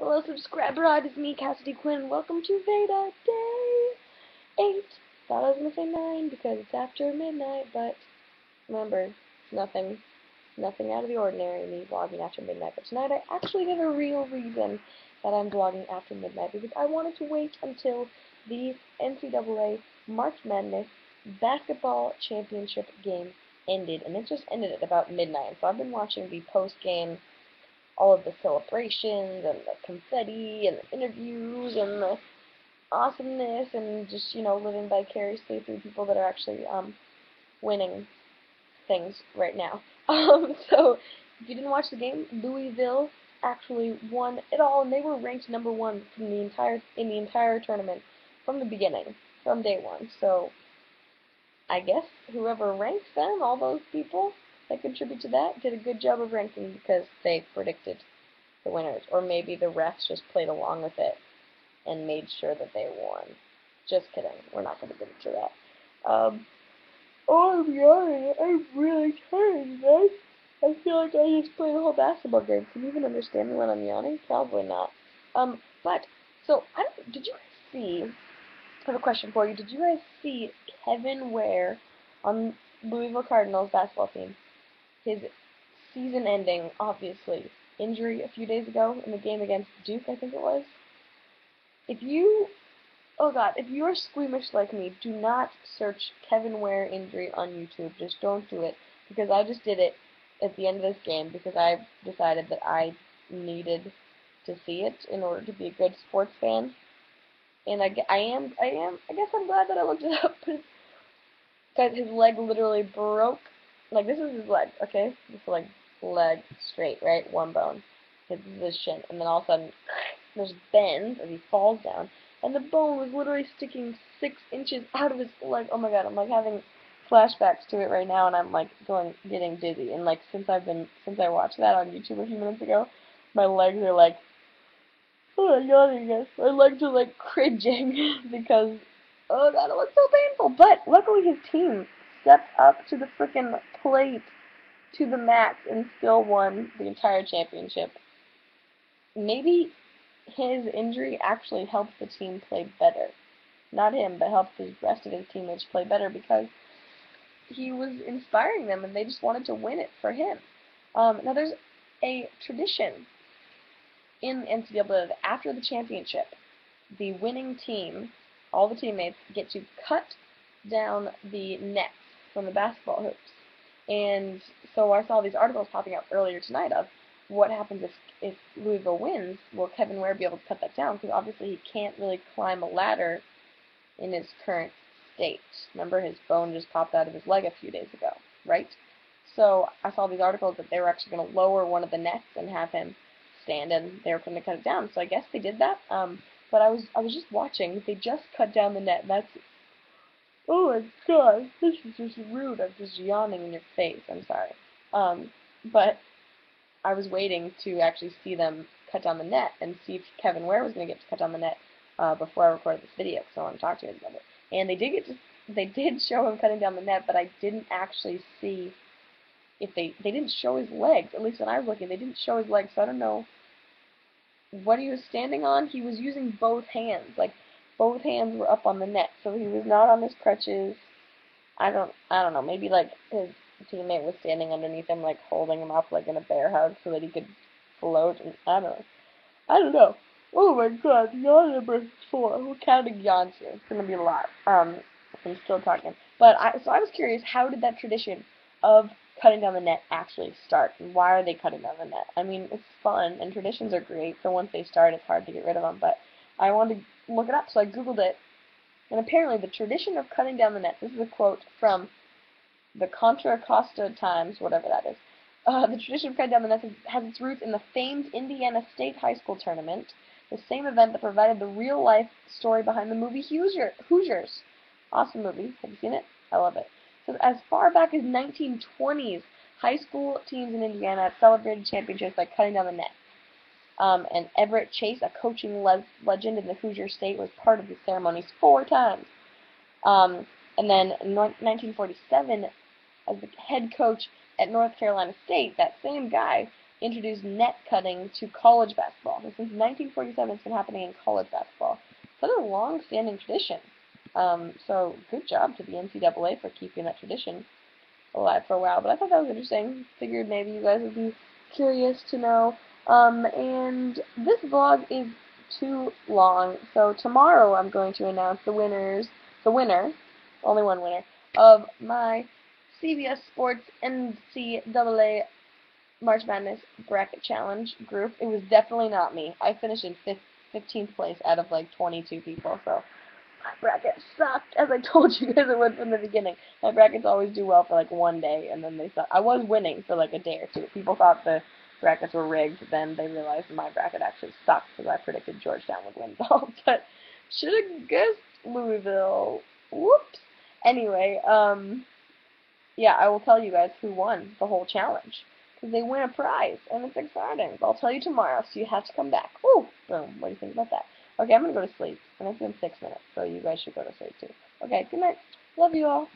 Hello, subscriber. It is me, Cassidy Quinn. Welcome to Veda Day 8. Thought I was going to say 9 because it's after midnight, but remember, nothing out of the ordinary, me vlogging after midnight. But tonight I actually have a real reason that I'm vlogging after midnight, because I wanted to wait until the NCAA March Madness basketball championship game ended, and it just ended at about midnight. So I've been watching the post-game, all of the celebrations and the confetti and the interviews and the awesomeness, and just, living vicariously through people that are actually winning things right now. So if you didn't watch the game, Louisville actually won it all, and they were ranked number 1 from in the entire tournament from the beginning, from day one. So I guess whoever ranks them, all those people that contribute to that, did a good job of ranking because they predicted the winners. Or maybe the refs just played along with it and made sure that they won. Just kidding. We're not going to get into that. I'm yawning. I'm really tired, guys. I feel like I just played a whole basketball game. Can you even understand me when I'm yawning? Probably not. So, did you guys see, I have a question for you. Did you guys see Kevin Ware on Louisville Cardinals basketball team? His season-ending, obviously, injury a few days ago in the game against Duke, I think it was. If you are squeamish like me, do not search Kevin Ware injury on YouTube. Just don't do it, because I just did it at the end of this game because I decided that I needed to see it in order to be a good sports fan. And I guess I'm glad that I looked it up, because his leg literally broke. Like, this is his leg, okay? This is like leg straight, right? One bone. This is his shin. And then all of a sudden, there's bends as he falls down, and the bone was literally sticking 6 inches out of his leg. Oh my god, I'm like having flashbacks to it right now, and I'm like getting dizzy. And like since I watched that on YouTube a few minutes ago, my legs are like, oh my god, I guess my legs are like cringing because, oh god, it looks so painful. But luckily his team stepped up to the frickin' plate to the max and still won the entire championship. Maybe his injury actually helped the team play better. Not him, but helped the rest of his teammates play better, because he was inspiring them and they just wanted to win it for him. Now there's a tradition in the NCAA that after the championship, the winning team, all the teammates, get to cut down the nets from the basketball hoops. And so I saw these articles popping up earlier tonight of what happens if Louisville wins. Will Kevin Ware be able to cut that down? Because obviously he can't really climb a ladder in his current state. Remember, his bone just popped out of his leg a few days ago, right? So I saw these articles that they were actually going to lower one of the nets and have him stand, and they were going to cut it down. So I guess they did that. But I was just watching. They just cut down the net. That's, oh my god, this is just rude. I'm just yawning in your face. I'm sorry. But I was waiting to actually see them cut down the net and see if Kevin Ware was going to get to cut down the net before I recorded this video, because I want to talk to you about it. And they did show him cutting down the net, but I didn't actually see if they didn't show his legs. At least when I was looking, they didn't show his legs, so I don't know what he was standing on. He was using both hands, like both hands were up on the net, so he was not on his crutches. I don't know, maybe like his teammate was standing underneath him, like holding him up like in a bear hug so that he could float, and I don't know. Oh my god, yawn number 4. We're counting yawns here. It's gonna be a lot. I'm still talking. But I was curious, how did that tradition of cutting down the net actually start? And why are they cutting down the net? I mean, it's fun, and traditions are great. So once they start, it's hard to get rid of them. But I wanted to look it up, so I googled it. And apparently the tradition of cutting down the net, this is a quote from the Contra Costa Times, whatever that is. The tradition of cutting down the net has its roots in the famed Indiana State High School tournament, the same event that provided the real-life story behind the movie Hoosiers. Awesome movie. Have you seen it? I love it. So as far back as 1920s, high school teams in Indiana celebrated championships by cutting down the net. And Everett Chase, a coaching legend in the Hoosier State, was part of the ceremonies 4 times. And then in 1947, as the head coach at North Carolina State, that same guy introduced net cutting to college basketball. And since 1947, it's been happening in college basketball. It's a long-standing tradition. So good job to the NCAA for keeping that tradition alive for a while. But I thought that was interesting. Figured maybe you guys would be curious to know. And this vlog is too long, so tomorrow I'm going to announce the winner, only one winner, of my CBS Sports NCAA March Madness Bracket Challenge group. It was definitely not me. I finished in 15th place out of like 22 people, so my bracket sucked, as I told you guys it would from the beginning. My brackets always do well for like one day, and then they suck. I was winning for like a day or two. People thought the brackets were rigged, then they realized my bracket actually sucked because I predicted Georgetown would win it all. But should have guessed Louisville. Whoops. Anyway, yeah, I will tell you guys who won the whole challenge. Because they win a prize, and it's exciting. I'll tell you tomorrow, so you have to come back. Woo! Boom. What do you think about that? Okay, I'm going to go to sleep, and it's been 6 minutes, so you guys should go to sleep too. Okay, good night. Love you all.